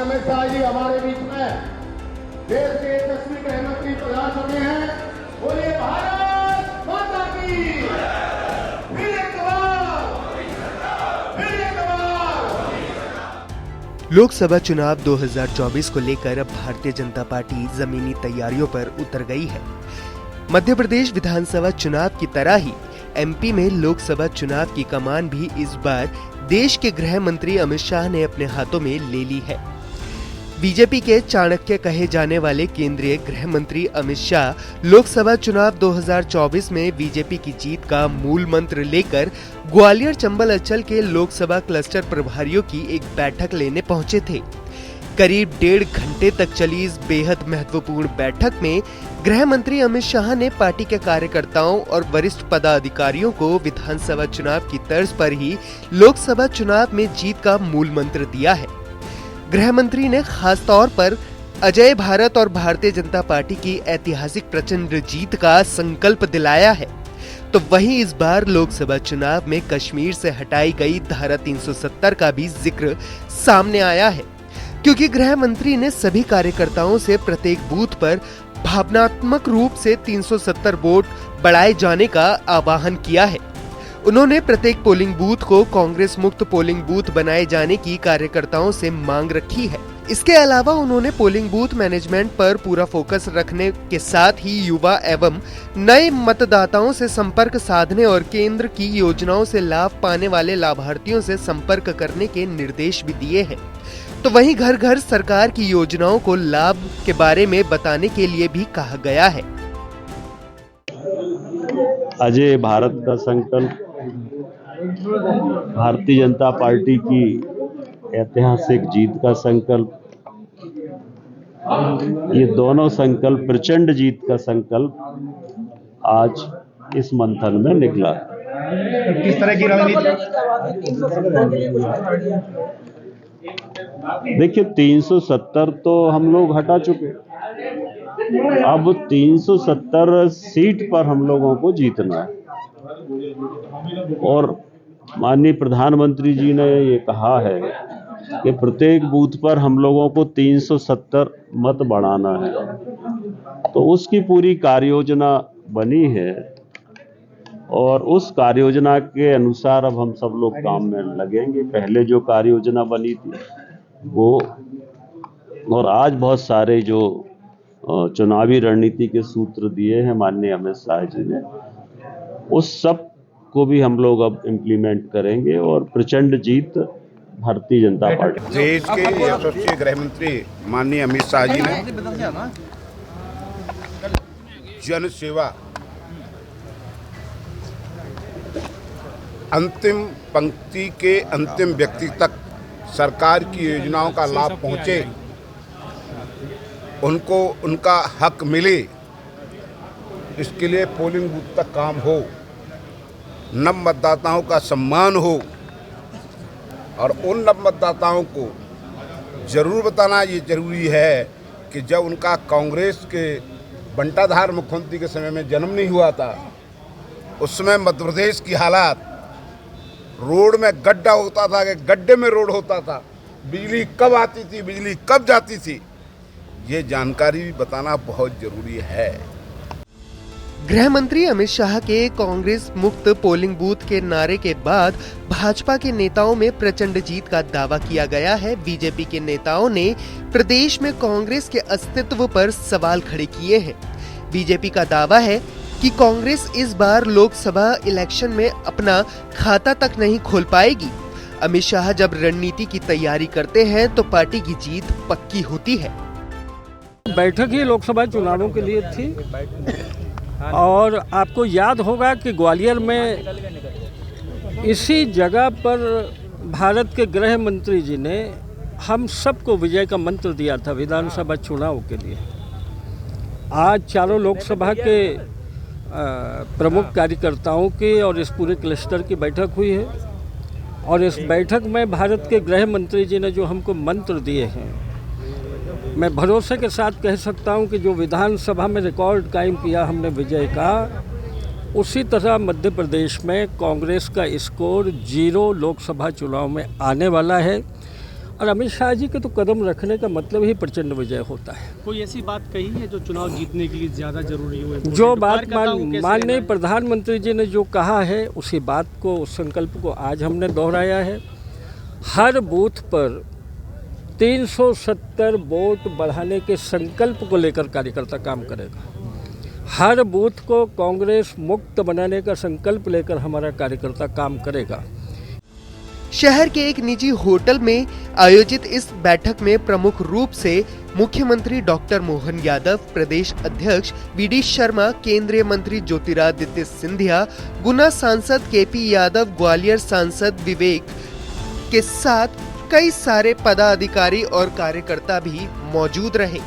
अमित शाह जी हमारे बीच में देश के यशस्वी गृह मंत्री प्रयास हुए हैं। बोलिए भारत माता की। फिर एक बार। लोकसभा चुनाव 2024 को लेकर अब भारतीय जनता पार्टी जमीनी तैयारियों पर उतर गई है। मध्य प्रदेश विधानसभा चुनाव की तरह ही एमपी में लोकसभा चुनाव की कमान भी इस बार देश के गृह मंत्री अमित शाह ने अपने हाथों में ले ली है। बीजेपी के चाणक्य कहे जाने वाले केंद्रीय गृह मंत्री अमित शाह लोकसभा चुनाव 2024 में बीजेपी की जीत का मूल मंत्र लेकर ग्वालियर चंबल अंचल के लोकसभा क्लस्टर प्रभारियों की एक बैठक लेने पहुंचे थे। करीब 1.5 घंटे तक चली इस बेहद महत्वपूर्ण बैठक में गृह मंत्री अमित शाह ने पार्टी के कार्यकर्ताओं और वरिष्ठ पदाधिकारियों को विधानसभा चुनाव की तर्ज पर ही लोकसभा चुनाव में जीत का मूल मंत्र दिया है। गृह मंत्री ने खास तौर पर अजय भारत और भारतीय जनता पार्टी की ऐतिहासिक प्रचंड जीत का संकल्प दिलाया है। तो वहीं इस बार लोकसभा चुनाव में कश्मीर से हटाई गई धारा 370 का भी जिक्र सामने आया है, क्योंकि गृह मंत्री ने सभी कार्यकर्ताओं से प्रत्येक बूथ पर भावनात्मक रूप से 370 वोट बढ़ाए जाने का आह्वान किया है। उन्होंने प्रत्येक पोलिंग बूथ को कांग्रेस मुक्त पोलिंग बूथ बनाए जाने की कार्यकर्ताओं से मांग रखी है। इसके अलावा उन्होंने पोलिंग बूथ मैनेजमेंट पर पूरा फोकस रखने के साथ ही युवा एवं नए मतदाताओं से संपर्क साधने और केंद्र की योजनाओं से लाभ पाने वाले लाभार्थियों से संपर्क करने के निर्देश भी दिए हैं। तो वहीं घर घर सरकार की योजनाओं को लाभ के बारे में बताने के लिए भी कहा गया है। अजय भारत का संकल्प, भारतीय जनता पार्टी की ऐतिहासिक जीत का संकल्प, ये दोनों संकल्प, प्रचंड जीत का संकल्प आज इस मंथन में निकला। किस तरह की रणनीति? देखिए, 370 तो हम लोग हटा चुके, अब 370 सीट पर हम लोगों को जीतना है। और माननीय प्रधानमंत्री जी ने ये कहा है कि प्रत्येक बूथ पर हम लोगों को 370 मत बढ़ाना है। तो उसकी पूरी कार्ययोजना बनी है और उस कार्ययोजना के अनुसार अब हम सब लोग काम में लगेंगे। पहले जो कार्ययोजना बनी थी वो, और आज बहुत सारे जो चुनावी रणनीति के सूत्र दिए हैं माननीय अमित शाह जी ने, उस सब को भी हम लोग अब इम्प्लीमेंट करेंगे और प्रचंड जीत भारतीय जनता पार्टी। देश के यशस्वी गृह मंत्री माननीय अमित शाह जी ने जन सेवा, अंतिम पंक्ति के अंतिम व्यक्ति तक सरकार की योजनाओं का लाभ पहुंचे, उनको उनका हक मिले, इसके लिए पोलिंग बूथ तक काम हो, नव मतदाताओं का सम्मान हो और उन नव मतदाताओं को जरूर बताना ये जरूरी है कि जब उनका कांग्रेस के बंटाधार मुख्यमंत्री के समय में जन्म नहीं हुआ था, उस समय मध्य प्रदेश की हालात, रोड में गड्ढा होता था कि गड्ढे में रोड होता था, बिजली कब आती थी, बिजली कब जाती थी, ये जानकारी भी बताना बहुत जरूरी है। गृह मंत्री अमित शाह के कांग्रेस मुक्त पोलिंग बूथ के नारे के बाद भाजपा के नेताओं में प्रचंड जीत का दावा किया गया है। बीजेपी के नेताओं ने प्रदेश में कांग्रेस के अस्तित्व पर सवाल खड़े किए हैं। बीजेपी का दावा है कि कांग्रेस इस बार लोकसभा इलेक्शन में अपना खाता तक नहीं खोल पाएगी। अमित शाह जब रणनीति की तैयारी करते हैं तो पार्टी की जीत पक्की होती है। बैठक ही लोकसभा चुनावों के लिए थी और आपको याद होगा कि ग्वालियर में इसी जगह पर भारत के गृह मंत्री जी ने हम सबको विजय का मंत्र दिया था विधानसभा चुनाव के लिए। आज चारों लोकसभा के प्रमुख कार्यकर्ताओं की और इस पूरे क्लस्टर की बैठक हुई है और इस बैठक में भारत के गृह मंत्री जी ने जो हमको मंत्र दिए हैं, मैं भरोसे के साथ कह सकता हूं कि जो विधानसभा में रिकॉर्ड कायम किया हमने विजय का, उसी तरह मध्य प्रदेश में कांग्रेस का स्कोर 0 लोकसभा चुनाव में आने वाला है। और अमित शाह जी के तो कदम रखने का मतलब ही प्रचंड विजय होता है। कोई ऐसी बात कही है जो चुनाव जीतने के लिए ज़्यादा जरूरी हो? जो बात माननीय प्रधानमंत्री जी ने जो कहा है उसी बात को, उस संकल्प को आज हमने दोहराया है। हर बूथ पर 370 वोट बढ़ाने के संकल्प को लेकर कार्यकर्ता काम करेगा। हर बूथ को कांग्रेस मुक्त बनाने का संकल्प लेकर हमारा कार्यकर्ता काम करेगा। शहर के एक निजी होटल में आयोजित इस बैठक में प्रमुख रूप से मुख्यमंत्री डॉक्टर मोहन यादव, प्रदेश अध्यक्ष वीडी शर्मा, केंद्रीय मंत्री ज्योतिरादित्य सिंधिया, गुना सांसद केपी यादव, ग्वालियर सांसद विवेक के साथ कई सारे पदाधिकारी और कार्यकर्ता भी मौजूद रहे।